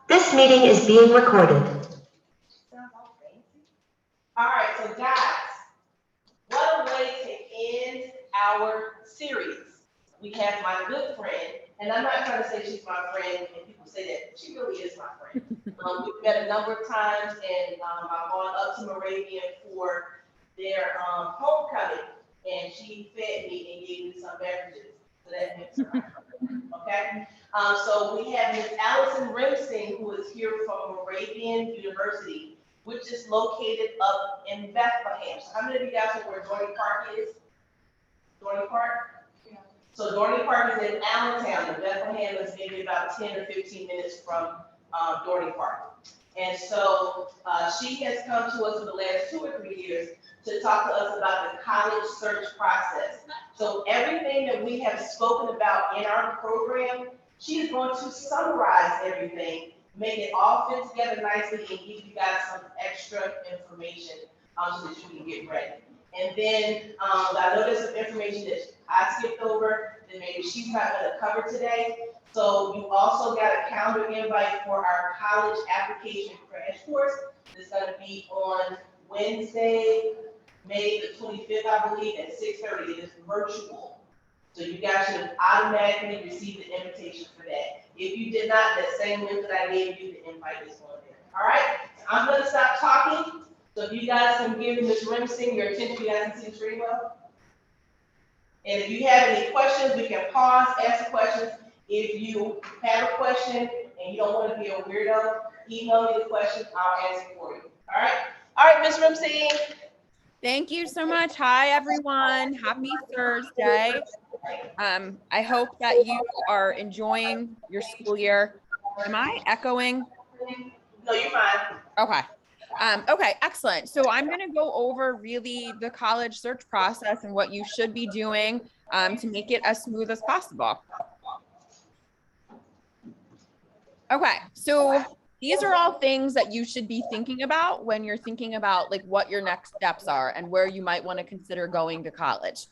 This meeting is being recorded. Sounds all fancy. All right, so guys, what a way to end our series. We have my good friend, and I'm not trying to say she's my friend, and people say that she really is my friend. We've met a number of times, and I've gone up to Moravian for their homecoming, and she fed me and gave me some beverages. So that makes her my friend. Okay? So we have Ms. Allison Rimsing, who is here from Moravian University, which is located up in Bethlehem. So how many of you guys know where Dorney Park is? Dorney Park? Yeah. So Dorney Park is in Allentown, and Bethlehem is maybe about 10 or 15 minutes from Dorney Park. And so she has come to us for the last 2 or 3 years to talk to us about the college search process. So everything that we have spoken about in our program, she is going to summarize everything, make it all fit together nicely, and give you guys some extra information so that you can get ready. And then I know there's some information that I skipped over that maybe she's not going to cover today. So you also got a calendar invite for our college application crash course. It's going to be on Wednesday, May the 25th, I believe, at 6:30. It is virtual. So you guys should automatically receive the invitation for that. If you did not, that same link that I gave you, the invite is on there. All right, I'm going to stop talking. So if you guys can give Ms. Rimsing your attention, you guys can see the screen well. And if you have any questions, we can pause, ask questions. If you have a question and you don't want to be a weirdo, email me the question, I'll answer for you. All right, Ms. Rimsing. Thank you so much. Hi, everyone. Happy Thursday. I hope that you are enjoying your school year. Am I echoing? No, you're fine. Okay. Okay, excellent. So I'm going to go over really the college search process and what you should be doing to make it as smooth as possible. Okay, so these are all things that you should be thinking about when you're thinking about like what your next steps are and where you might want to consider going to college.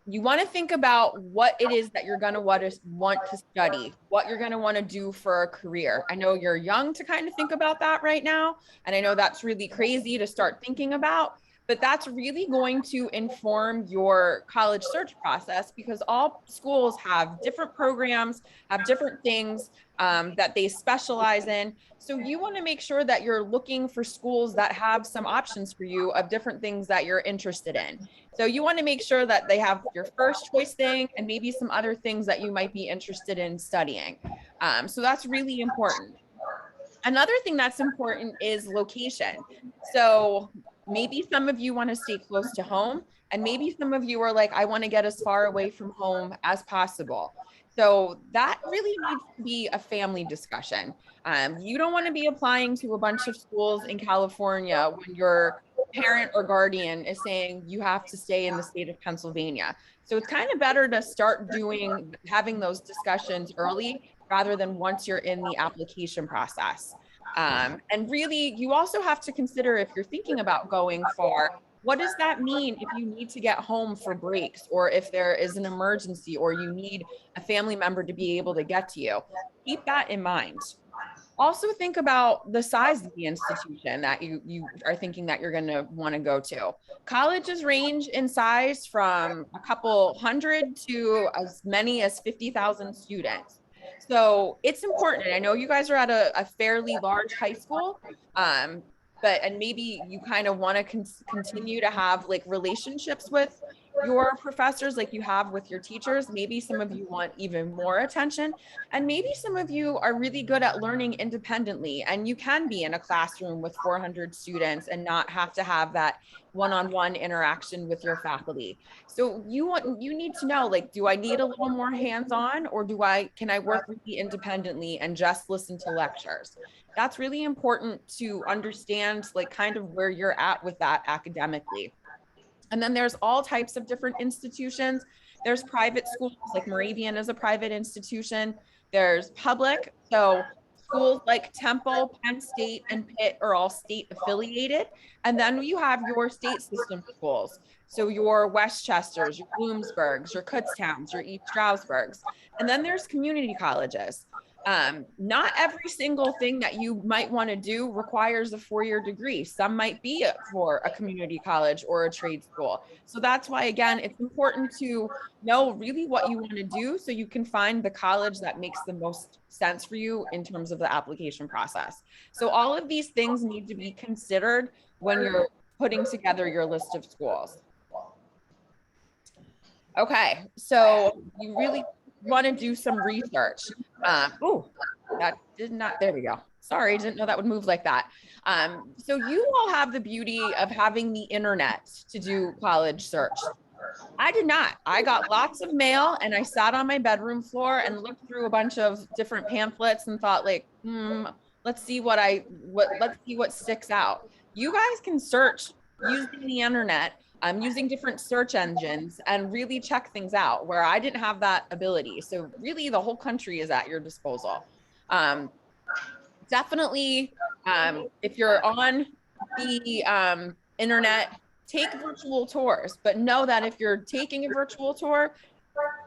You want to think about what it is that you're going to want to study, what you're going to want to do for a career. I know you're young to kind of think about that right now, and I know that's really crazy to start thinking about, but that's really going to inform your college search process because all schools have different programs, have different things that they specialize in. So you want to make sure that you're looking for schools that have some options for you of different things that you're interested in. So you want to make sure that they have your first choice thing and maybe some other things that you might be interested in studying. So that's really important. Another thing that's important is location. So maybe some of you want to stay close to home, and maybe some of you are like, I want to get as far away from home as possible. So that really needs to be a family discussion. You don't want to be applying to a bunch of schools in California when your parent or guardian is saying you have to stay in the state of Pennsylvania. So it's kind of better to start having those discussions early rather than once you're in the application process. And really, you also have to consider if you're thinking about going far, what does that mean if you need to get home for breaks or if there is an emergency or you need a family member to be able to get to you? Keep that in mind. Also think about the size of the institution that you are thinking that you're going to want to go to. Colleges range in size from a couple hundred to as many as 50,000 students. So it's important. I know you guys are at a fairly large high school, and maybe you kind of want to continue to have like relationships with your professors like you have with your teachers. Maybe some of you want even more attention, and maybe some of you are really good at learning independently and you can be in a classroom with 400 students and not have to have that one-on-one interaction with your faculty. So you need to know, like, do I need a little more hands-on, or can I work really independently and just listen to lectures? That's really important to understand, like, kind of where you're at with that academically. And then there's all types of different institutions. There's private schools, like Moravian is a private institution. There's public. So schools like Temple, Penn State, and Pitt are all state affiliated. And then you have your state system schools. So your Westchesters, your Bloomsburgs, your Kutztowns, your East Stroudsburgs. And then there's community colleges. Not every single thing that you might want to do requires a 4-year degree. Some might be for a community college or a trade school. So that's why, again, it's important to know really what you want to do so you can find the college that makes the most sense for you in terms of the application process. So all of these things need to be considered when you're putting together your list of schools. Okay, so you really want to do some research. Oh, that did not, there we go. Sorry, didn't know that would move like that. So you all have the beauty of having the internet to do college search. I did not. I got lots of mail and I sat on my bedroom floor and looked through a bunch of different pamphlets and thought like, let's see let's see what sticks out. You guys can search using the internet, using different search engines and really check things out where I didn't have that ability. So really the whole country is at your disposal. Definitely, if you're on the internet, take virtual tours, but know that if you're taking a virtual tour,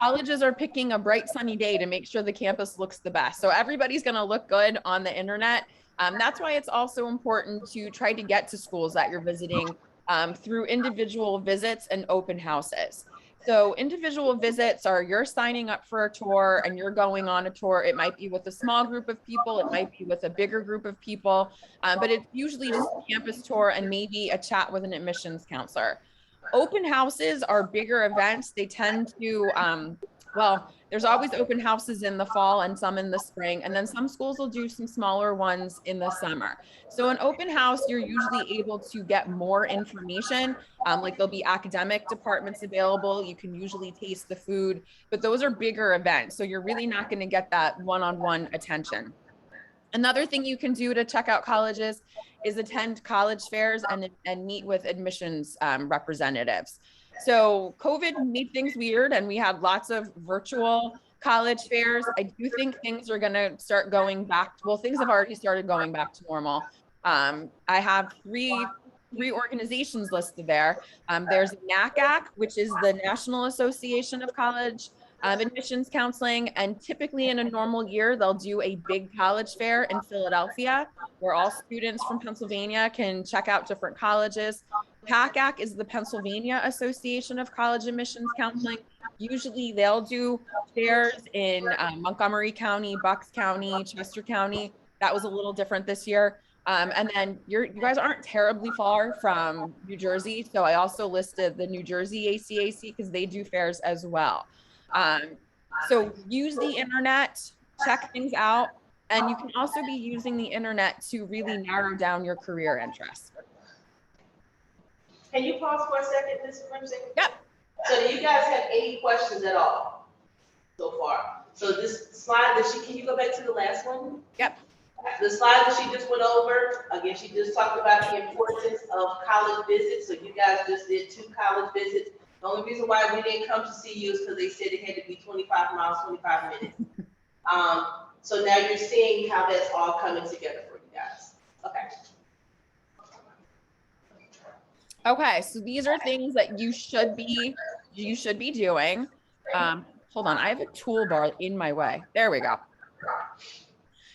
colleges are picking a bright sunny day to make sure the campus looks the best. So everybody's going to look good on the internet. That's why it's also important to try to get to schools that you're visiting through individual visits and open houses. So individual visits are you're signing up for a tour and you're going on a tour. It might be with a small group of people. It might be with a bigger group of people, but it's usually just a campus tour and maybe a chat with an admissions counselor. Open houses are bigger events. They tend to, well, there's always open houses in the fall and some in the spring. And then some schools will do some smaller ones in the summer. So an open house, you're usually able to get more information. Like there'll be academic departments available. You can usually taste the food, but those are bigger events. So you're really not going to get that one-on-one attention. Another thing you can do to check out colleges is attend college fairs and meet with admissions representatives. So COVID made things weird and we had lots of virtual college fairs. I do think things are going to start going back. Well, things have already started going back to normal. I have three organizations listed there. There's NACAC, which is the National Association of College admissions counseling, and typically in a normal year they'll do a big college fair in Philadelphia where all students from Pennsylvania can check out different colleges. PACAC is the Pennsylvania Association of College Admissions Counseling. Usually they'll do fairs in Montgomery County, Bucks County, Chester County. That was a little different this year. And then you guys aren't terribly far from New Jersey, so I also listed the New Jersey ACAC because they do fairs as well. So use the internet, check things out, and you can also be using the internet to really narrow down your career interests. Can you pause for a second, Ms. Crimson? Yep. So do you guys have any questions at all so far? So this slide that can you go back to the last one? Yep. The slide that she just went over, again, she just talked about the importance of college visits. So you guys just did 2 college visits. The only reason why we didn't come to see you is because they said it had to be 25 miles, 25 minutes. So now you're seeing how that's all coming together for you guys. Okay. Okay, so these are things that you should be doing. Hold on, I have a toolbar in my way. There we go.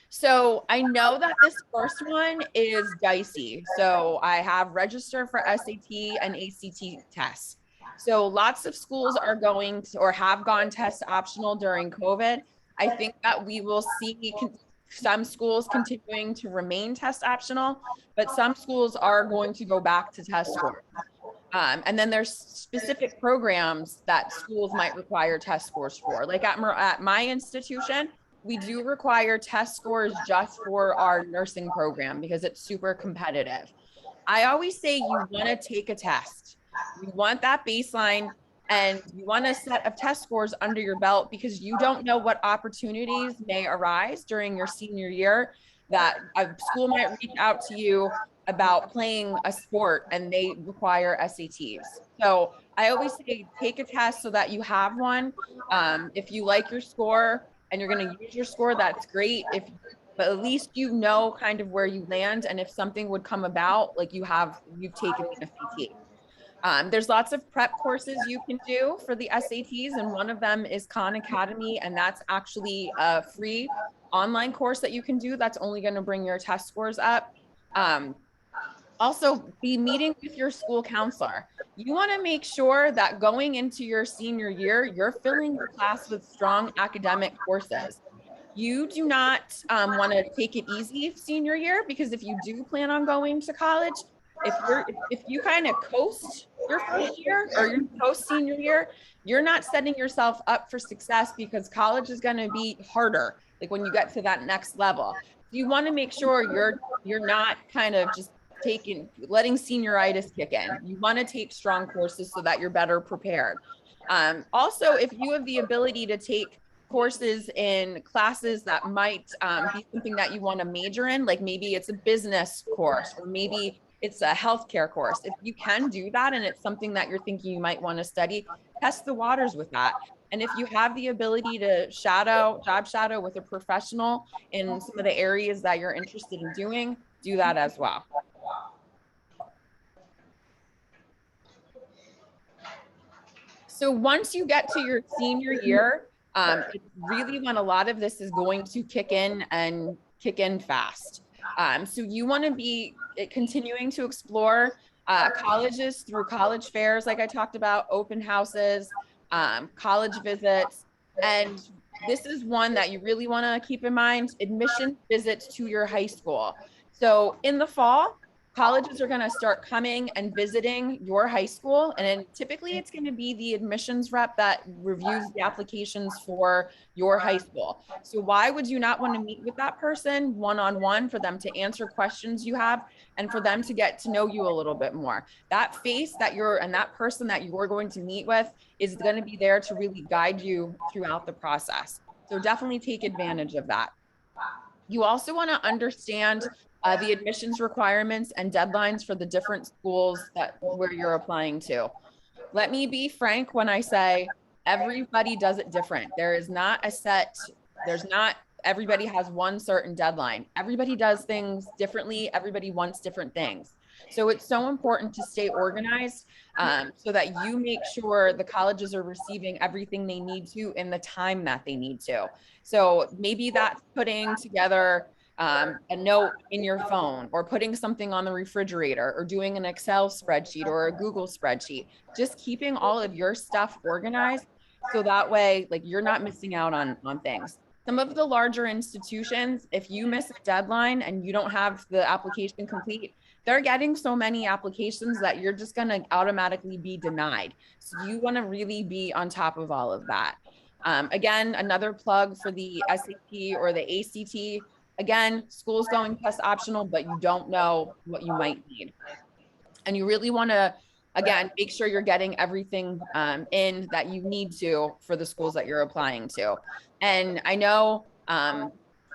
So I know that this first one is dicey. So I have register for SAT and ACT tests. So lots of schools are going to, or have gone test optional during COVID. I think that we will see some schools continuing to remain test optional, but some schools are going to go back to test scores. And then there's specific programs that schools might require test scores for. Like at my institution, we do require test scores just for our nursing program because it's super competitive. I always say you want to take a test. You want that baseline and you want a set of test scores under your belt because you don't know what opportunities may arise during your senior year that a school might reach out to you about playing a sport and they require SATs. So I always say take a test so that you have one. If you like your score and you're going to use your score, that's great. But at least you know kind of where you land, and if something would come about, like you've taken the SAT. There's lots of prep courses you can do for the SATs, and one of them is Khan Academy, and that's actually a free online course that you can do that's only going to bring your test scores up. Also, be meeting with your school counselor. You want to make sure that going into your senior year, you're filling the class with strong academic courses. You do not want to take it easy senior year, because if you do plan on going to college, if you kind of coast your first year or your coast senior year, you're not setting yourself up for success, because college is going to be harder, like when you get to that next level. You want to make sure you're not kind of just letting senioritis kick in. You want to take strong courses so that you're better prepared. Also, if you have the ability to take courses in classes that might be something that you want to major in, like maybe it's a business course or maybe it's a healthcare course. If you can do that and it's something that you're thinking you might want to study, test the waters with that. And if you have the ability to job shadow with a professional in some of the areas that you're interested in doing, do that as well. So once you get to your senior year, it's really when a lot of this is going to kick in and kick in fast. So you want to be continuing to explore colleges through college fairs, like I talked about, open houses, college visits. And this is one that you really want to keep in mind: admission visits to your high school. So in the fall, colleges are going to start coming and visiting your high school. And then typically it's going to be the admissions rep that reviews the applications for your high school. So why would you not want to meet with that person one-on-one for them to answer questions you have and for them to get to know you a little bit more? That face that that person that you're going to meet with is going to be there to really guide you throughout the process. So definitely take advantage of that. You also want to understand the admissions requirements and deadlines for the different schools where you're applying to. Let me be frank when I say everybody does it different. There's not everybody has one certain deadline. Everybody does things differently. Everybody wants different things. So it's so important to stay organized so that you make sure the colleges are receiving everything they need to in the time that they need to. So maybe that's putting together a note in your phone, or putting something on the refrigerator, or doing an Excel spreadsheet or a Google spreadsheet, just keeping all of your stuff organized so that way, like, you're not missing out on things. Some of the larger institutions, if you miss a deadline and you don't have the application complete, they're getting so many applications that you're just going to automatically be denied. So you want to really be on top of all of that. Again, another plug for the SAT or the ACT. Again, school's going test optional, but you don't know what you might need. And you really want to, again, make sure you're getting everything in that you need to for the schools that you're applying to. And I know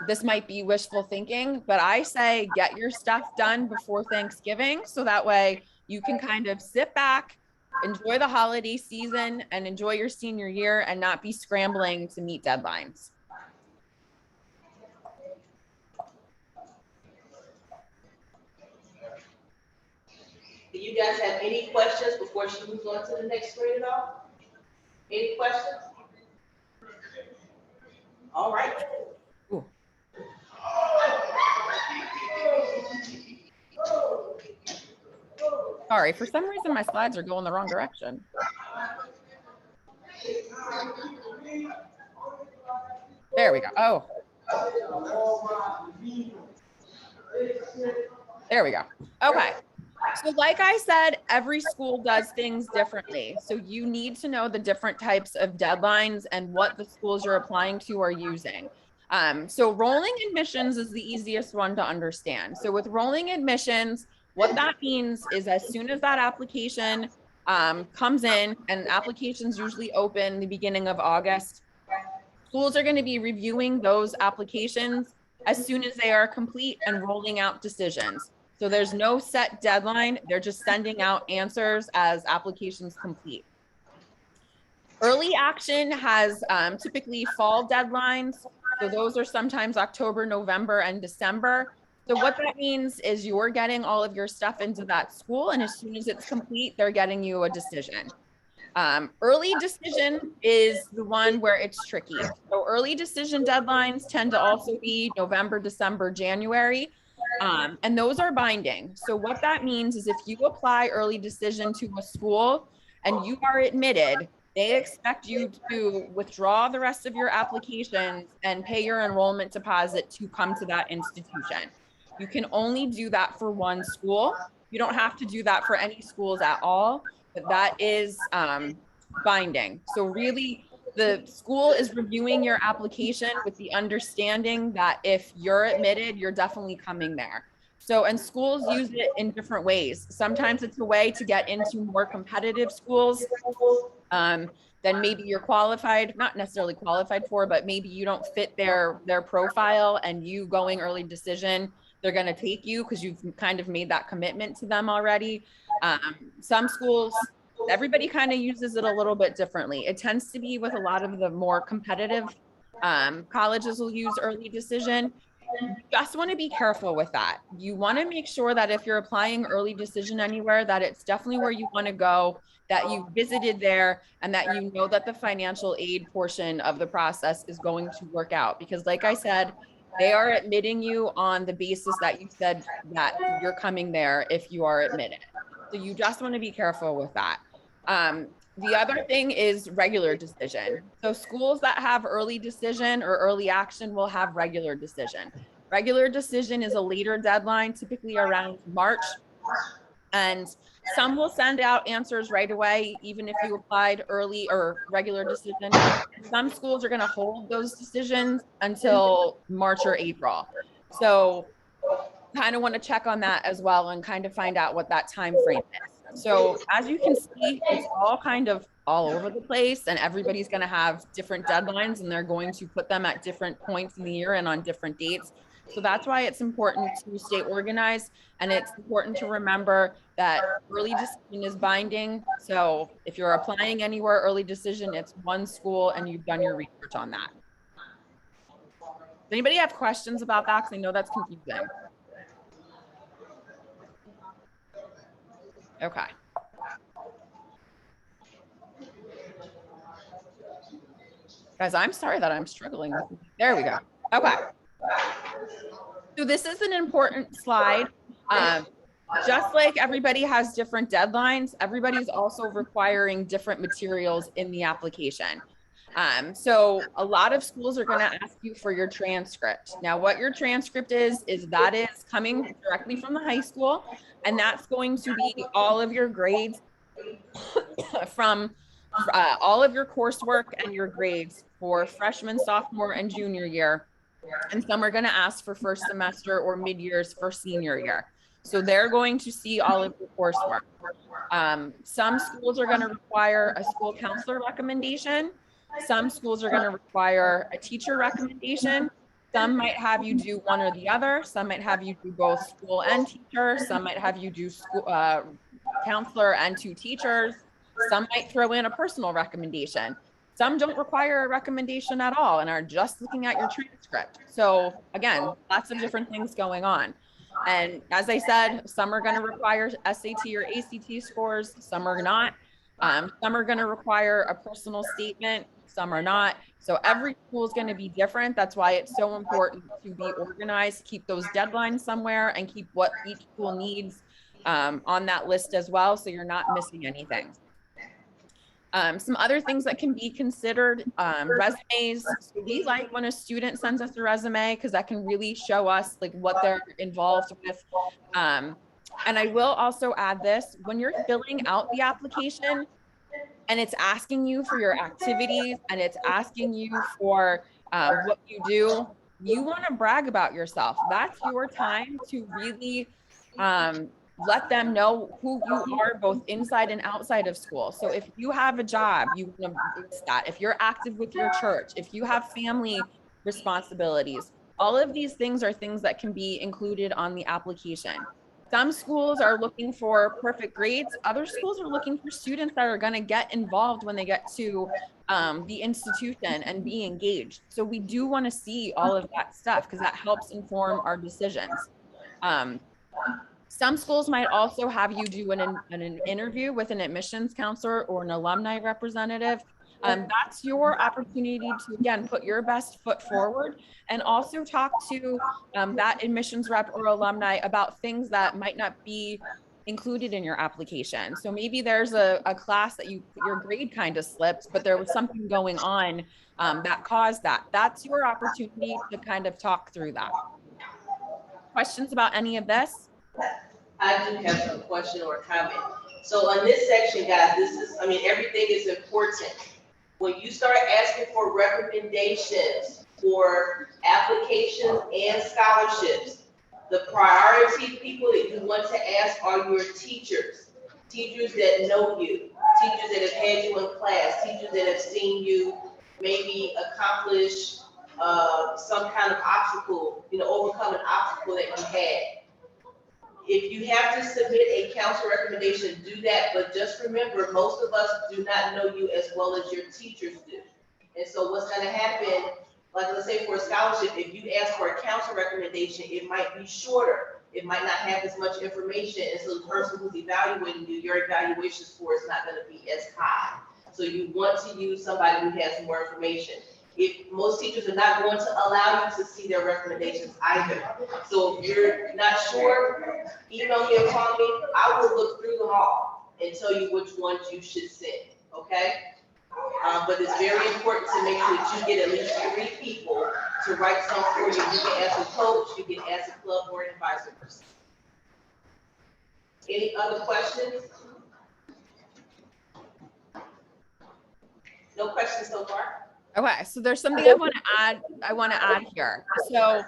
this might be wishful thinking, but I say get your stuff done before Thanksgiving, so that way you can kind of sit back, enjoy the holiday season, and enjoy your senior year and not be scrambling to meet deadlines. Do you guys have any questions before she moves on to the next grade at all? Any questions? All right. Ooh. Sorry, for some reason my slides are going the wrong direction. There we go. Oh. There we go. Okay. So like I said, every school does things differently. So you need to know the different types of deadlines and what the schools you're applying to are using. So rolling admissions is the easiest one to understand. So with rolling admissions, what that means is as soon as that application comes in, and applications usually open the beginning of August, schools are going to be reviewing those applications as soon as they are complete and rolling out decisions. So there's no set deadline. They're just sending out answers as applications complete. Early action has typically fall deadlines. So those are sometimes October, November, and December. So what that means is you're getting all of your stuff into that school, and as soon as it's complete, they're getting you a decision. Early decision is the one where it's tricky. So early decision deadlines tend to also be November, December, January. And those are binding. So what that means is if you apply early decision to a school and you are admitted, they expect you to withdraw the rest of your applications and pay your enrollment deposit to come to that institution. You can only do that for one school. You don't have to do that for any schools at all, but that is binding. So really, the school is reviewing your application with the understanding that if you're admitted, you're definitely coming there. So, and schools use it in different ways. Sometimes it's a way to get into more competitive schools then maybe you're qualified, not necessarily qualified for, but maybe you don't fit their profile, and you going early decision, they're going to take you because you've kind of made that commitment to them already. Some schools, everybody kind of uses it a little bit differently. It tends to be with a lot of the more competitive colleges will use early decision. You just want to be careful with that. You want to make sure that if you're applying early decision anywhere, that it's definitely where you want to go, that you visited there, and that you know that the financial aid portion of the process is going to work out. Because like I said, they are admitting you on the basis that you said that you're coming there if you are admitted. So you just want to be careful with that. The other thing is regular decision. So schools that have early decision or early action will have regular decision. Regular decision is a later deadline, typically around March. And some will send out answers right away, even if you applied early or regular decision. Some schools are going to hold those decisions until March or April. So kind of want to check on that as well and kind of find out what that time frame is. So as you can see, it's all kind of all over the place, and everybody's going to have different deadlines, and they're going to put them at different points in the year and on different dates. So that's why it's important to stay organized, and it's important to remember that early decision is binding. So if you're applying anywhere early decision, it's one school and you've done your research on that. Does anybody have questions about that? Because I know that's confusing. Okay. Guys, I'm sorry that I'm struggling with it. There we go. Okay. So this is an important slide. Just like everybody has different deadlines, everybody's also requiring different materials in the application. So a lot of schools are going to ask you for your transcript. Now, what your transcript is that is coming directly from the high school, and that's going to be all of your grades from all of your coursework and your grades for freshman, sophomore, and junior year. And some are going to ask for first semester or mid-years for senior year. So they're going to see all of your coursework. Some schools are going to require a school counselor recommendation. Some schools are going to require a teacher recommendation. Some might have you do one or the other. Some might have you do both school and teacher. Some might have you do school, counselor and 2 teachers. Some might throw in a personal recommendation. Some don't require a recommendation at all and are just looking at your transcript. So again, lots of different things going on. And as I said, some are going to require SAT or ACT scores. Some are not. Some are going to require a personal statement. Some are not. So every school is going to be different. That's why it's so important to be organized, keep those deadlines somewhere, and keep what each school needs on that list as well, so you're not missing anything. Some other things that can be considered, resumes. So we like when a student sends us a resume because that can really show us like what they're involved with. And I will also add this, when you're filling out the application and it's asking you for your activities and it's asking you for what you do, you want to brag about yourself. That's your time to really let them know who you are both inside and outside of school. So if you have a job, you want to boost that. If you're active with your church, if you have family responsibilities, all of these things are things that can be included on the application. Some schools are looking for perfect grades. Other schools are looking for students that are going to get involved when they get to the institution and be engaged. So we do want to see all of that stuff because that helps inform our decisions. Some schools might also have you do an interview with an admissions counselor or an alumni representative. That's your opportunity to, again, put your best foot forward and also talk to that admissions rep or alumni about things that might not be included in your application. So maybe there's a class that your grade kind of slipped, but there was something going on that caused that. That's your opportunity to kind of talk through that. Questions about any of this? I do have some question or comment. So on this section, guys, everything is important. When you start asking for recommendations for applications and scholarships, the priority people that you want to ask are your teachers. Teachers that know you, teachers that have had you in class, teachers that have seen you maybe accomplish some kind of obstacle, overcome an obstacle that you had. If you have to submit a council recommendation, do that, but just remember, most of us do not know you as well as your teachers do. And so what's gonna happen, like let's say for a scholarship, if you ask for a council recommendation, it might be shorter. It might not have as much information, and so the person who's evaluating you, your evaluation score is not gonna be as high. So you want to use somebody who has more information. If most teachers are not going to allow you to see their recommendations either. So if you're not sure, email me or call me. I will look through them all and tell you which ones you should send, okay? But it's very important to make sure that you get at least 3 people to write something for you. You can ask a coach, you can ask a club or advisor person. Any other questions? No questions so far? Okay, so there's something I want to add here. So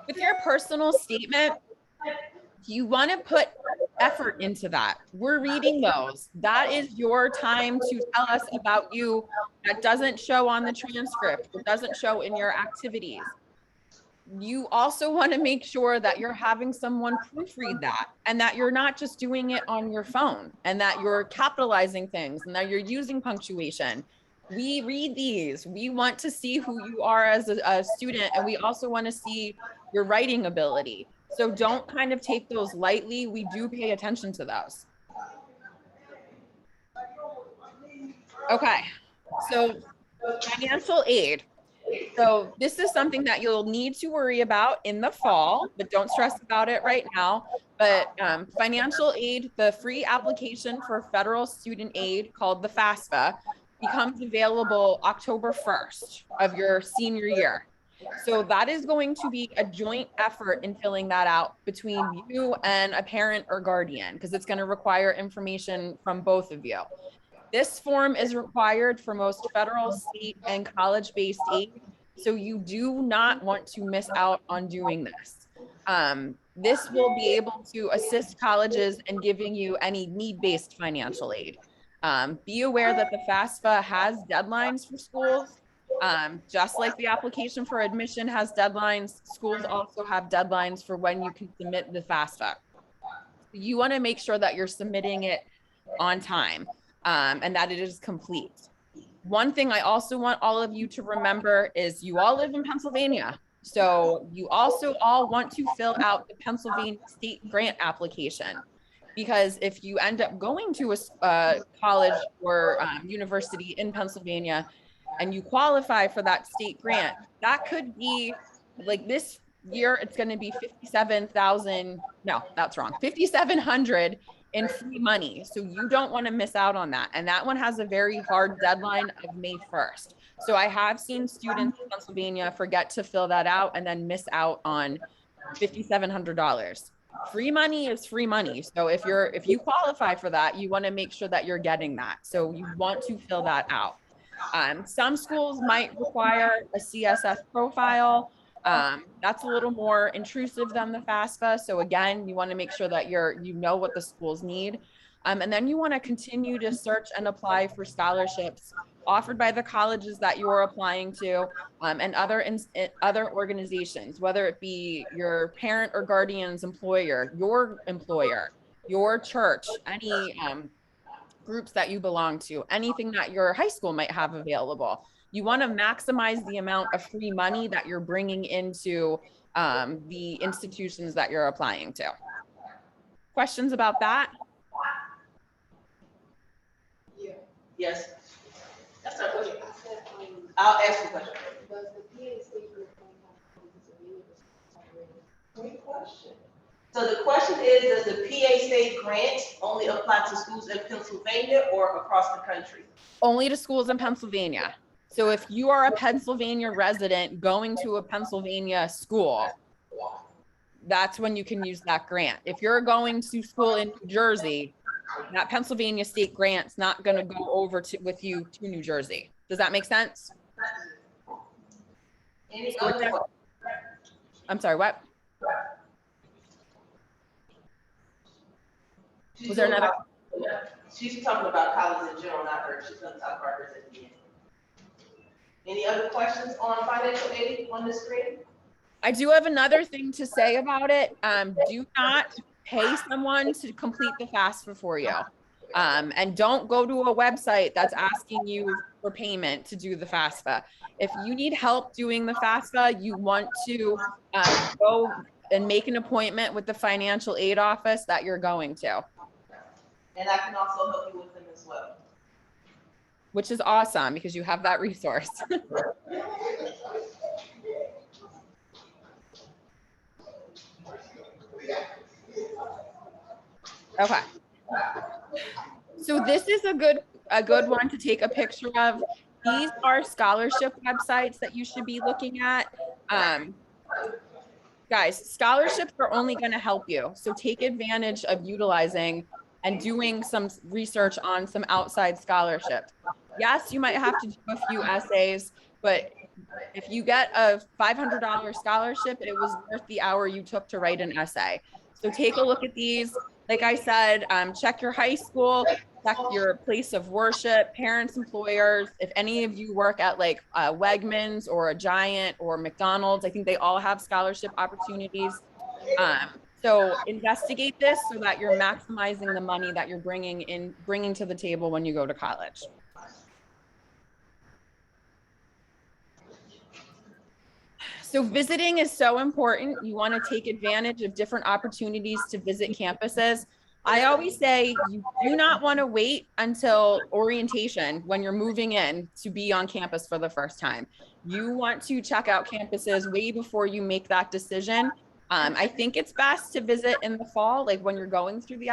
with your personal statement, you want to put effort into that. We're reading those. That is your time to tell us about you. That doesn't show on the transcript. It doesn't show in your activities. You also want to make sure that you're having someone proofread that and that you're not just doing it on your phone and that you're capitalizing things and that you're using punctuation. We read these. We want to see who you are as a student, and we also want to see your writing ability. So don't kind of take those lightly. We do pay attention to those. Okay, so financial aid. So this is something that you'll need to worry about in the fall, but don't stress about it right now. But financial aid, the free application for federal student aid called the FAFSA, becomes available October 1st of your senior year. So that is going to be a joint effort in filling that out between you and a parent or guardian, because it's going to require information from both of you. This form is required for most federal, state, and college-based aid. So you do not want to miss out on doing this. This will be able to assist colleges in giving you any need-based financial aid. Be aware that the FAFSA has deadlines for schools. Just like the application for admission has deadlines, schools also have deadlines for when you can submit the FAFSA. You want to make sure that you're submitting it on time and that it is complete. One thing I also want all of you to remember is you all live in Pennsylvania. So you also all want to fill out the Pennsylvania state grant application, because if you end up going to a college or university in Pennsylvania and you qualify for that state grant, that could be like this year, it's going to be $5,700 in free money. So you don't want to miss out on that. And that one has a very hard deadline of May 1st. So I have seen students in Pennsylvania forget to fill that out and then miss out on $5,700. Free money is free money. So if you qualify for that, you want to make sure that you're getting that. So you want to fill that out. Some schools might require a CSF profile. That's a little more intrusive than the FAFSA. So again, you want to make sure that you know what the schools need. And then you want to continue to search and apply for scholarships offered by the colleges that you're applying to, and other organizations, whether it be your parent or guardian's employer, your church, any groups that you belong to, anything that your high school might have available. You want to maximize the amount of free money that you're bringing into the institutions that you're applying to. Questions about that? Yes. That's our question. I'll ask the question. Great question. So the question is, does the PA state grant only apply to schools in Pennsylvania or across the country? Only to schools in Pennsylvania. So if you are a Pennsylvania resident going to a Pennsylvania school, that's when you can use that grant. If you're going to school in New Jersey, that Pennsylvania state grant's not going to go over with you to New Jersey. Does that make sense? Any other questions? I'm sorry, what? Was there another? She's talking about college in general, not her. She's going to talk about hers at the end. Any other questions on financial aid on the screen? I do have another thing to say about it. Do not pay someone to complete the FAFSA for you. And don't go to a website that's asking you for payment to do the FAFSA. If you need help doing the FAFSA, you want to go and make an appointment with the financial aid office that you're going to. And I can also help you with them as well. Which is awesome because you have that resource. Okay. So this is a good one to take a picture of. These are scholarship websites that you should be looking at. Guys, scholarships are only going to help you. So take advantage of utilizing and doing some research on some outside scholarships. Yes, you might have to do a few essays, but if you get a $500 scholarship, it was worth the hour you took to write an essay. So take a look at these. Like I said, check your high school, check your place of worship, parents, employers. If any of you work at like Wegmans or a Giant or McDonald's, I think they all have scholarship opportunities. So investigate this so that you're maximizing the money that you're bringing to the table when you go to college. So visiting is so important. You want to take advantage of different opportunities to visit campuses. I always say you do not want to wait until orientation when you're moving in to be on campus for the first time. You want to check out campuses way before you make that decision. I think it's best to visit in the fall, like when you're going through the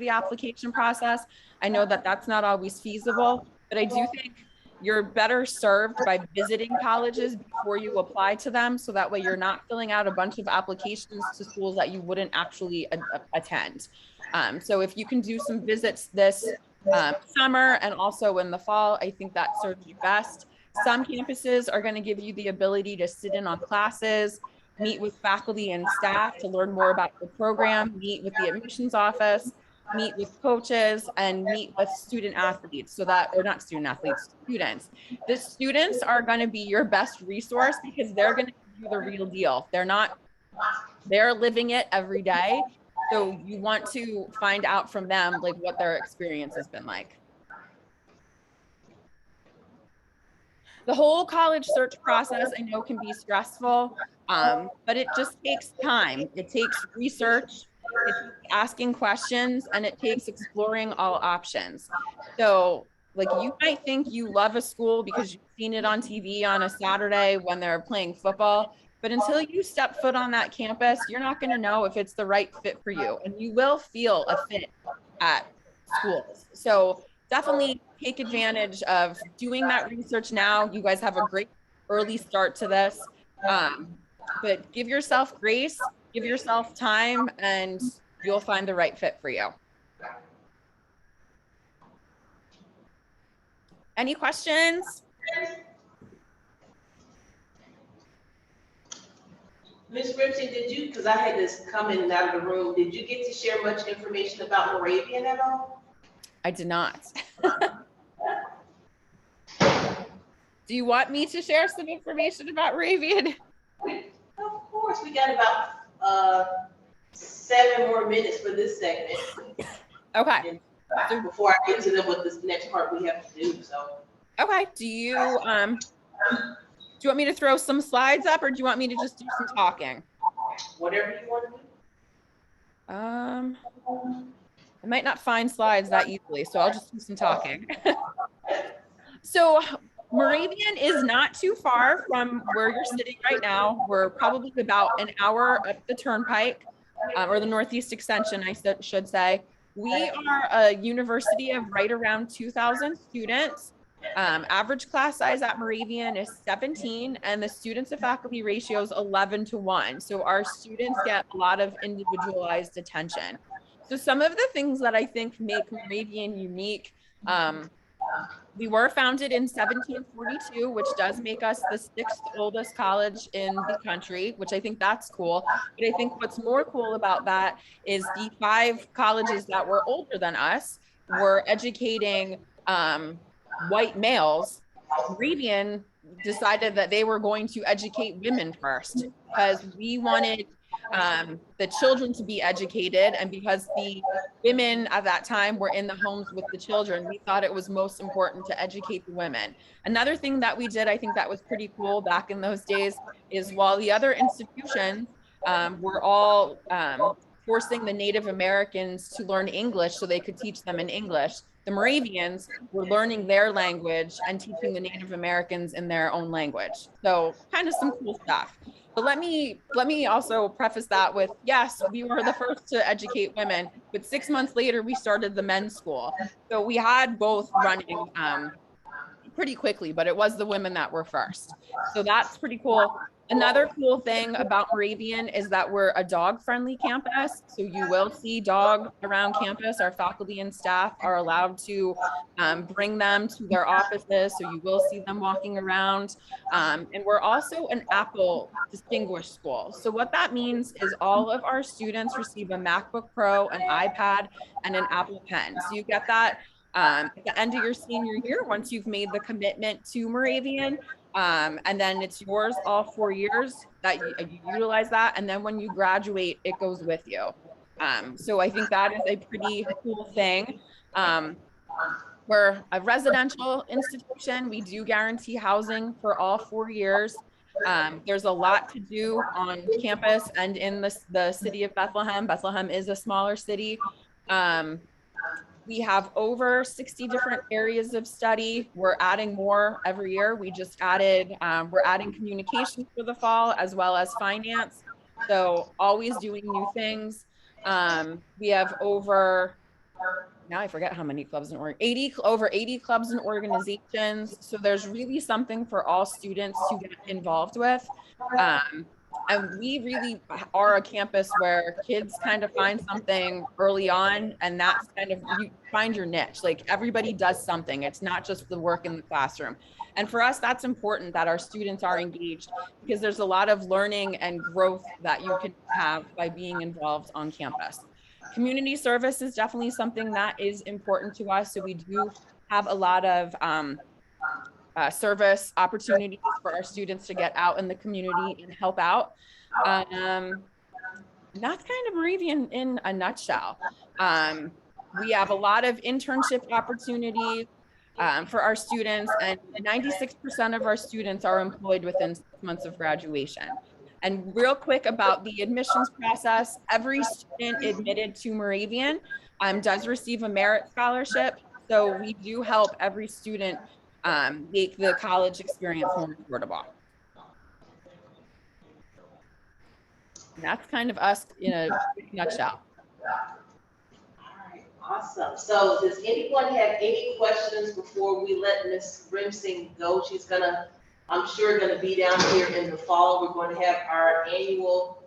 application process. I know that that's not always feasible, but I do think you're better served by visiting colleges before you apply to them. So that way you're not filling out a bunch of applications to schools that you wouldn't actually attend. So if you can do some visits this summer and also in the fall, I think that serves you best. Some campuses are going to give you the ability to sit in on classes, meet with faculty and staff to learn more about the program, meet with the admissions office, meet with coaches, and meet with student athletes. So that, or not student athletes, students. The students are going to be your best resource because they're going to give you the real deal. They're living it every day. So you want to find out from them like what their experience has been like. The whole college search process, I know, can be stressful, but it just takes time. It takes research, it takes asking questions, and it takes exploring all options. So like you might think you love a school because you've seen it on TV on a Saturday when they're playing football, but until you step foot on that campus, you're not going to know if it's the right fit for you, and you will feel a fit at schools. So definitely take advantage of doing that research now. You guys have a great early start to this, but give yourself grace, give yourself time, and you'll find the right fit for you. Any questions? Ms. Grimson, did you, because I had this coming out of the room, did you get to share much information about Moravian at all? I did not. Do you want me to share some information about Moravian? Of course, we got about 7 more minutes for this segment. Okay. And before I get to them with this next part we have to do, so. Okay. Do you want me to throw some slides up, or do you want me to just do some talking? Whatever you want to do. I might not find slides that easily, so I'll just do some talking. So Moravian is not too far from where you're sitting right now. We're probably about an hour up the turnpike, or the Northeast Extension, I should say. We are a university of right around 2,000 students. Average class size at Moravian is 17, and the students to faculty ratio is 11-1. So our students get a lot of individualized attention. So some of the things that I think make Moravian unique, we were founded in 1742, which does make us the 6th oldest college in the country, which I think that's cool. But I think what's more cool about that is the 5 colleges that were older than us were educating white males. Moravian decided that they were going to educate women first because we wanted the children to be educated, and because the women at that time were in the homes with the children, we thought it was most important to educate the women. Another thing that we did, I think that was pretty cool back in those days, is while the other institutions were all forcing the Native Americans to learn English so they could teach them in English, the Moravians were learning their language and teaching the Native Americans in their own language. So kind of some cool stuff. But let me also preface that with, yes, we were the first to educate women, but 6 months later, we started the men's school. So we had both running pretty quickly, but it was the women that were first. So that's pretty cool. Another cool thing about Moravian is that we're a dog-friendly campus. So you will see dogs around campus. Our faculty and staff are allowed to bring them to their offices. So you will see them walking around. And we're also an Apple distinguished school. So what that means is all of our students receive a MacBook Pro, an iPad, and an Apple Pen. So you get that at the end of your senior year once you've made the commitment to Moravian. And then it's yours all 4 years that you utilize that. And then when you graduate, it goes with you. So I think that is a pretty cool thing. We're a residential institution. We do guarantee housing for all 4 years. There's a lot to do on campus and in the city of Bethlehem. Bethlehem is a smaller city. We have over 60 different areas of study. We're adding more every year. We just added, we're adding communication for the fall as well as finance. So always doing new things. We have over, now I forget how many clubs and over 80 clubs and organizations. So there's really something for all students to get involved with. And we really are a campus where kids kind of find something early on, and that's kind of, you find your niche. Like everybody does something. It's not just the work in the classroom. And for us, that's important that our students are engaged, because there's a lot of learning and growth that you can have by being involved on campus. Community service is definitely something that is important to us. So we do have a lot of service opportunities for our students to get out in the community and help out. That's kind of Moravian in a nutshell. We have a lot of internship opportunities for our students, and 96% of our students are employed within 6 months of graduation. And real quick about the admissions process, every student admitted to Moravian does receive a merit scholarship. So we do help every student make the college experience more affordable. And that's kind of us in a nutshell. All right, awesome. So does anyone have any questions before we let Ms. Rimsing go? She's gonna, I'm sure, gonna be down here in the fall. We're going to have our annual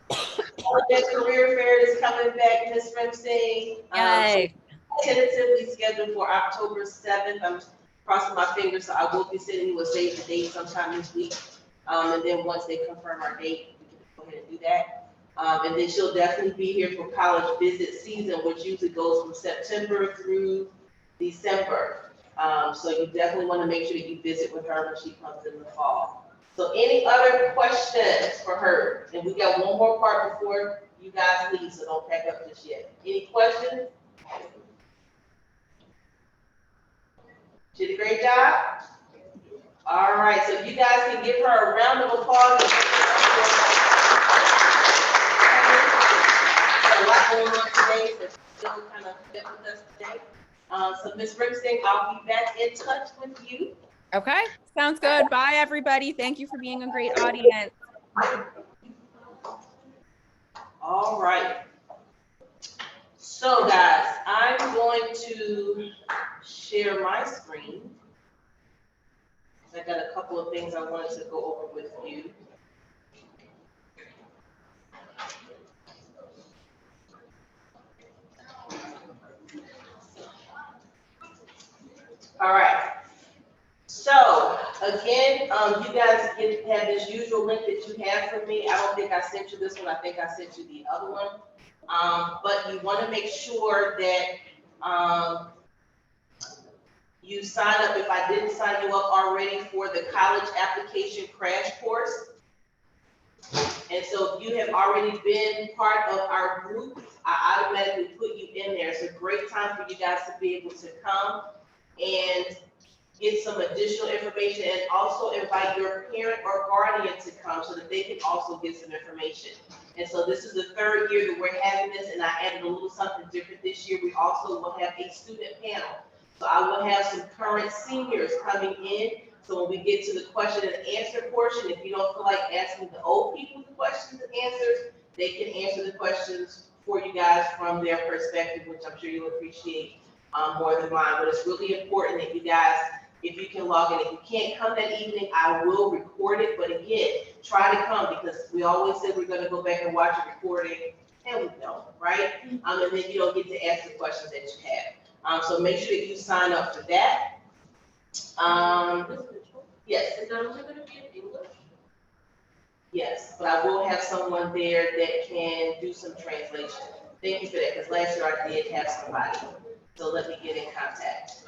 career fair is coming back, Ms. Rimsing. Yay. Tentatively scheduled for October 7th. I'm crossing my fingers, so I will be sending you a save the date sometime this week. And then once they confirm our date, we can go ahead and do that. And then she'll definitely be here for college visit season, which usually goes from September through December. So you definitely want to make sure that you visit with her when she comes in the fall. So any other questions for her? And we got one more part before you guys leave, so don't pack up just yet. Any questions? She did a great job. All right, so if you guys can give her a round of applause. A lot met with us today. So Ms. Rickson, I'll be back in touch with you. Okay, sounds good. Bye, everybody. Thank you for being a great audience. All right. So guys, I'm going to share my screen. I got a couple of things I wanted to go over with you. All right. So again, you guys have this usual link that you have for me. I don't think I sent you this one. I think I sent you the other one. But you want to make sure that you sign up, if I didn't sign you up already, for the college application crash course. And so if you have already been part of our group, I automatically put you in there. It's a great time for you guys to be able to come and get some additional information, and also invite your parent or guardian to come so that they can also get some information. And so this is the third year that we're having this, and I added a little something different this year. We also will have a student panel. So I will have some current seniors coming in. So when we get to the question and answer portion, if you don't feel like asking the old people the questions and answers, they can answer the questions for you guys from their perspective, which I'm sure you'll appreciate more than mine. But it's really important that you guys, if you can log in. If you can't come that evening, I will record it. But again, try to come, because we always said we're going to go back and watch a recording, and we don't, right? And then you don't get to ask the questions that you have. So make sure that you sign up for that. Yes. Is that only going to be in English? Yes, but I will have someone there that can do some translation. Thank you for that, because last year I did have somebody. So let me get in contact.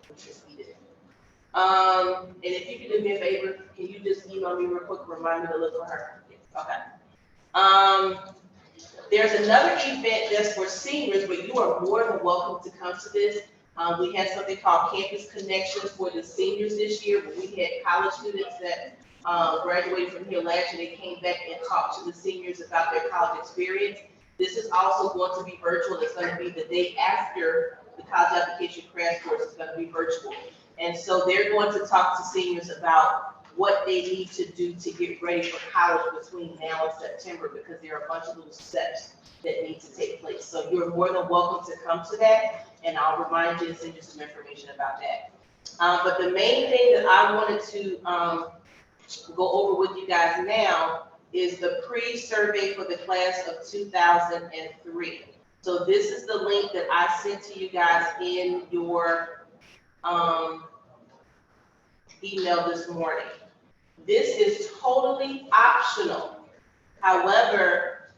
Which is needed. And if you could do me a favor, can you just email me real quick, remind me to look for her? Okay. There's another event that's for seniors, but you are more than welcome to come to this. We had something called Campus Connections for the seniors this year, but we had college students that graduated from here last year. They came back and talked to the seniors about their college experience. This is also going to be virtual. It's going to be the day after the college application crash course. Is going to be virtual. And so they're going to talk to seniors about what they need to do to get ready for college between now and September, because there are a bunch of little steps that need to take place. So you're more than welcome to come to that, and I'll remind you and send you some information about that. But the main thing that I wanted to go over with you guys now is the pre-survey for the class of 2003. So this is the link that I sent to you guys in your email this morning. This is totally optional. However,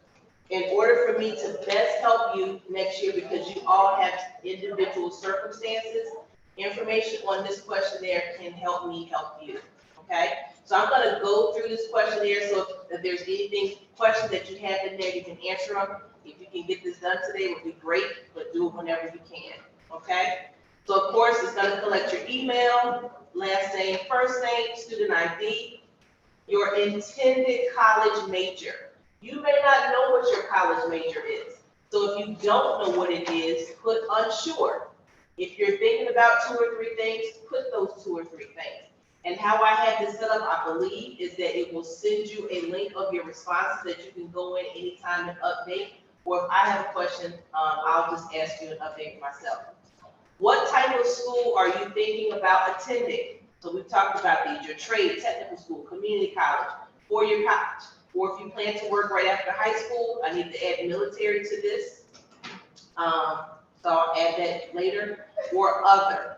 in order for me to best help you next year, because you all have individual circumstances, information on this questionnaire can help me help you, okay? So I'm gonna go through this questionnaire, so if there's anything, questions that you have in there, you can answer them. If you can get this done today, it would be great, but do it whenever you can, okay? So of course, it's gonna collect your email, last name, first name, student ID, your intended college major. You may not know what your college major is. So if you don't know what it is, put unsure. If you're thinking about 2 or 3 things, put those 2 or 3 things. And how I have this set up, I believe, is that it will send you a link of your responses that you can go in anytime and update. Or if I have a question, I'll just ask you an update myself. What type of school are you thinking about attending? So we've talked about these: your trade, technical school, community college, 4-year college. Or if you plan to work right after high school, I need to add military to this. So I'll add that later. Or other.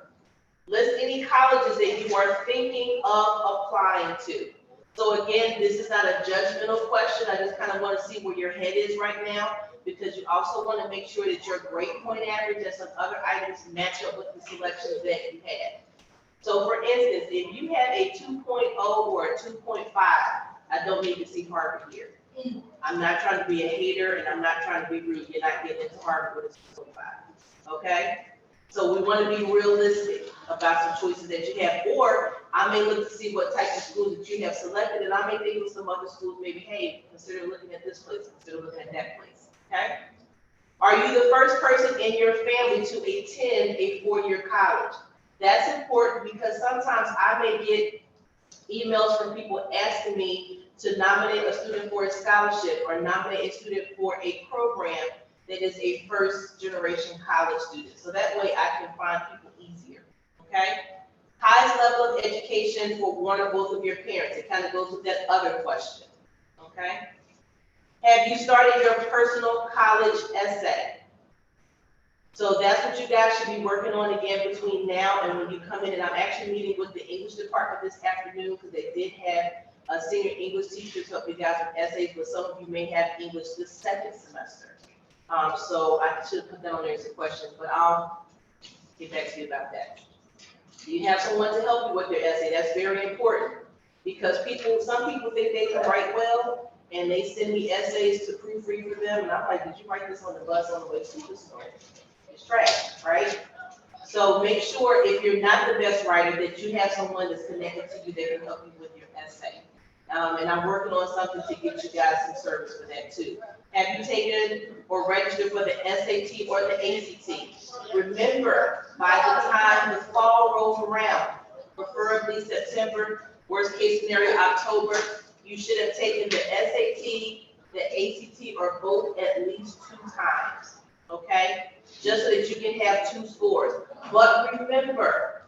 List any colleges that you are thinking of applying to. So again, this is not a judgmental question. I just kind of want to see where your head is right now, because you also want to make sure that your grade point average and some other items match up with the selections that you had. So for instance, if you have a 2.0 or a 2.5, I don't need to see Harvard here. I'm not trying to be a hater, and I'm not trying to be rude. You're not getting into Harvard with a 2.5, okay? So we want to be realistic about some choices that you have. Or I may look to see what type of schools that you have selected, and I may think of some other schools, maybe, hey, consider looking at this place, consider looking at that place, okay? Are you the first person in your family to attend a four-year college? That's important because sometimes I may get emails from people asking me to nominate a student for a scholarship or nominate a student for a program that is a first generation college student. So that way I can find people easier, okay? Highest level of education for one or both of your parents. It kind of goes with that other question, okay? Have you started your personal college essay? So that's what you guys should be working on again between now and when you come in. And I'm actually meeting with the English department this afternoon because they did have a senior English teacher to help you guys with essays, but some of you may have English this second semester. So I should put that on there as a question, but I'll get back to you about that. Do you have someone to help you with your essay? That's very important because some people think they can write well and they send me essays to proofread for them. And I'm like, did you write this on the bus on the way to the store? It's trash, right? So make sure if you're not the best writer that you have someone that's connected to you that can help you with your essay. And I'm working on something to get you guys some service for that too. Have you taken or registered for the SAT or the ACT? Remember, by the time the fall rolls around, preferably September, worst case scenario October, you should have taken the SAT, the ACT, or both at least 2 times, okay? Just so that you can have 2 scores. But remember,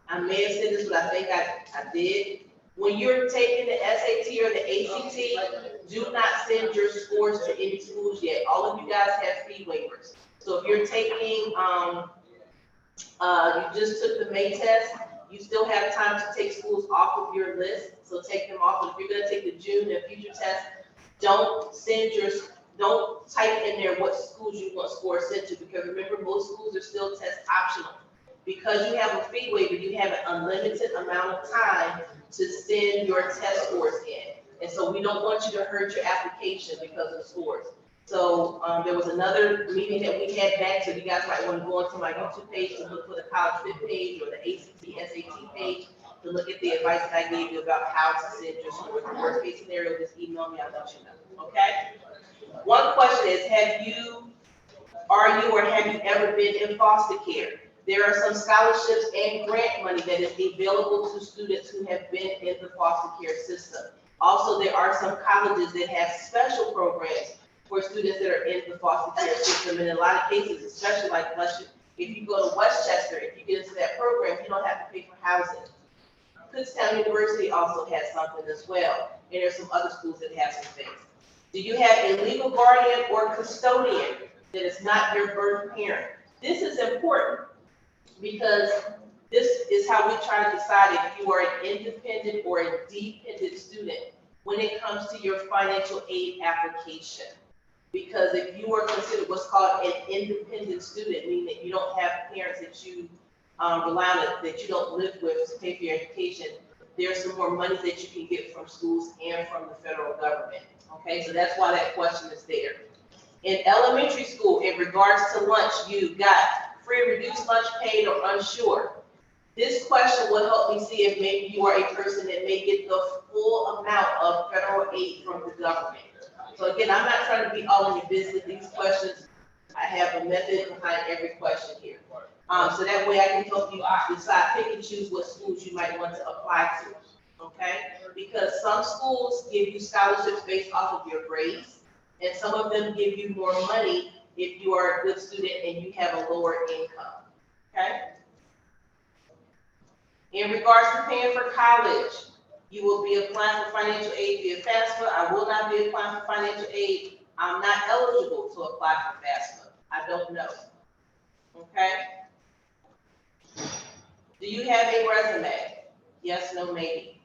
I may have said this, but I think I did. When you're taking the SAT or the ACT, do not send your scores to any schools yet. All of you guys have fee waivers. So if you're taking, you just took the May test, you still have time to take schools off of your list. So take them off. If you're gonna take the June and future test, don't type in there what schools you want scores sent to, because remember, most schools are still test optional. Because you have a fee waiver, you have an unlimited amount of time to send your test scores in. And so we don't want you to hurt your application because of scores. So there was another meeting that we had back, so you guys might want to go onto my YouTube page to look for the College Fit page or the ACT, SAT page to look at the advice that I gave you about how to send your scores. The worst case scenario, just email me, I'll let you know, okay? One question is, have you ever been in foster care? There are some scholarships and grant money that is available to students who have been in the foster care system. Also, there are some colleges that have special programs for students that are in the foster care system. And in a lot of cases, especially like if you go to Westchester, if you get into that program, you don't have to pay for housing. Kutztown University also has something as well. And there's some other schools that have some things. Do you have a legal guardian or custodian that is not your birth parent? This is important because this is how we try to decide if you are an independent or a dependent student when it comes to your financial aid application. Because if you are considered what's called an independent student, meaning that you don't have parents that you rely on, that you don't live with to pay for your education, there's some more money that you can get from schools and from the federal government. Okay, so that's why that question is there. In elementary school, in regards to lunch, you got free, reduced lunch, paid, or unsure. This question will help me see if maybe you are a person that may get the full amount of federal aid from the government. So again, I'm not trying to be all in your business. These questions, I have a method behind every question here. So that way I can help you decide, pick and choose what schools you might want to apply to, okay? Because some schools give you scholarships based off of your grades, and some of them give you more money if you are a good student and you have a lower income, okay? In regards to paying for college, you will be applying for financial aid via FAFSA. I will not be applying for financial aid. I'm not eligible to apply for FAFSA. I don't know, okay? Do you have a resume? Yes, no, maybe.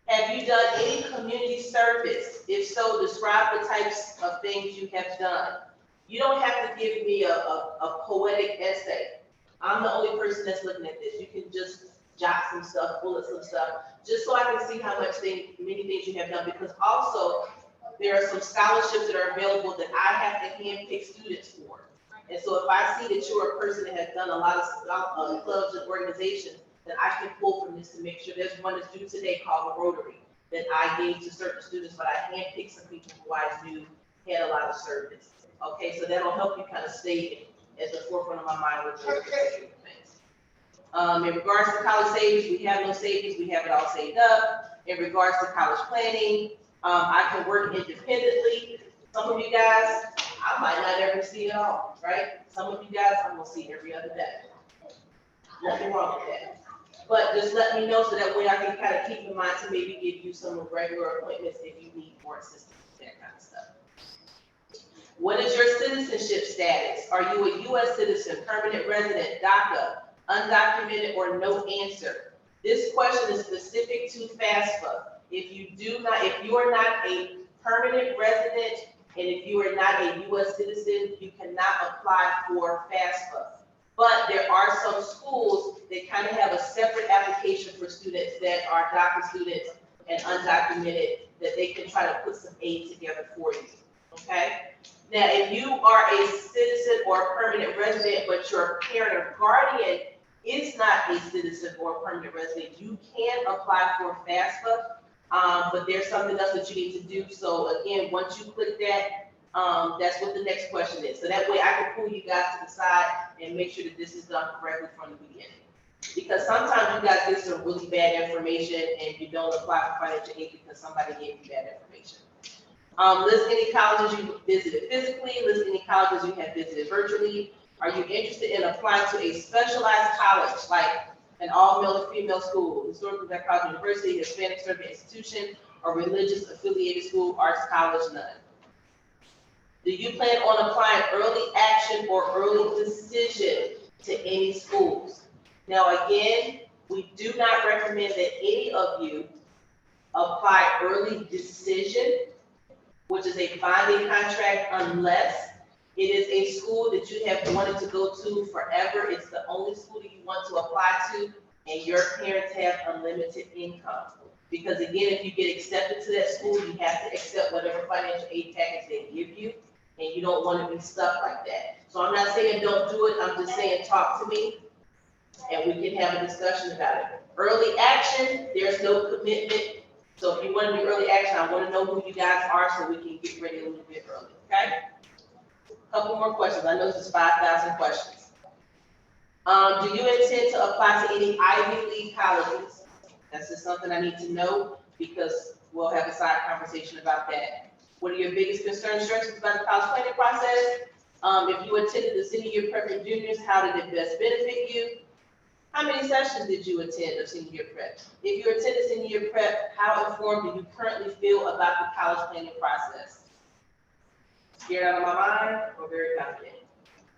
Have you done any community service? If so, describe the types of things you have done. You don't have to give me a poetic essay. I'm the only person that's looking at this. You can just jot some stuff, bullet some stuff, just so I can see how many things you have done. Because also, there are some scholarships that are available that I have to handpick students for. And so if I see that you're a person that has done a lot of clubs and organizations, then I can pull from this to make sure. There's one that's due today called the Rotary that I gave to certain students, but I handpicked some people who I knew had a lot of service. Okay, so that'll help you kind of stay at the forefront of my mind with those particular things. In regards to college savings, we have no savings, we have it all saved up. In regards to college planning, I can work independently. Some of you guys, I might not ever see it all, right? Some of you guys, I'm gonna see every other day. Nothing wrong with that. But just let me know so that way I can kind of keep in mind to maybe give you some regular appointments if you need more assistance, that kind of stuff. What is your citizenship status? Are you a U.S. citizen, permanent resident, DACA, undocumented, or no answer? This question is specific to FAFSA. If you are not a permanent resident, and if you are not a U.S. citizen, you cannot apply for FAFSA. But there are some schools that kind of have a separate application for students that are DACA students and undocumented, that they can try to put some aid together for you, okay? Now, if you are a citizen or a permanent resident, but your parent or guardian is not a citizen or a permanent resident, you can apply for FAFSA, but there's something else that you need to do. So again, once you click that, that's what the next question is. So that way I can pull you guys to the side and make sure that this is done correctly from the beginning. Because sometimes you guys get some really bad information and you don't apply for financial aid because somebody gave you bad information. List any colleges you visited physically, list any colleges you have visited virtually. Are you interested in applying to a specialized college, like an all-male or female school, historically black college, university, Hispanic serving institution, or religious affiliated school, arts college, none? Do you plan on applying early action or early decision to any schools? Now, again, we do not recommend that any of you apply early decision, which is a binding contract, unless it is a school that you have wanted to go to forever. It's the only school that you want to apply to, and your parents have unlimited income. Because again, if you get accepted to that school, you have to accept whatever financial aid package they give you, and you don't want to be stuck like that. So I'm not saying don't do it, I'm just saying talk to me, and we can have a discussion about it. Early action, there's no commitment. So if you want to do early action, I want to know who you guys are so we can get ready a little bit early, okay? Couple more questions. I know this is 5,000 questions. Do you intend to apply to any Ivy League colleges? That's just something I need to know because we'll have a side conversation about that. What are your biggest concerns, stresses about the college planning process? If you attended the senior year prep and juniors, how did it best benefit you? How many sessions did you attend of senior year prep? If you attended senior year prep, how informed do you currently feel about the college planning process? Scared out of my mind or very confident?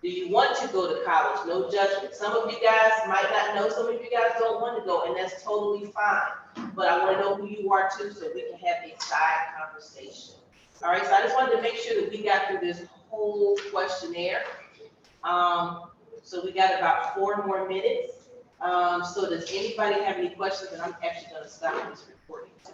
Do you want to go to college? No judgment. Some of you guys might not know, some of you guys don't want to go, and that's totally fine. But I want to know who you are too, so we can have a side conversation. All right, so I just wanted to make sure that we got through this whole questionnaire. So we got about 4 more minutes. So does anybody have any questions? And I'm actually going to stop this recording too.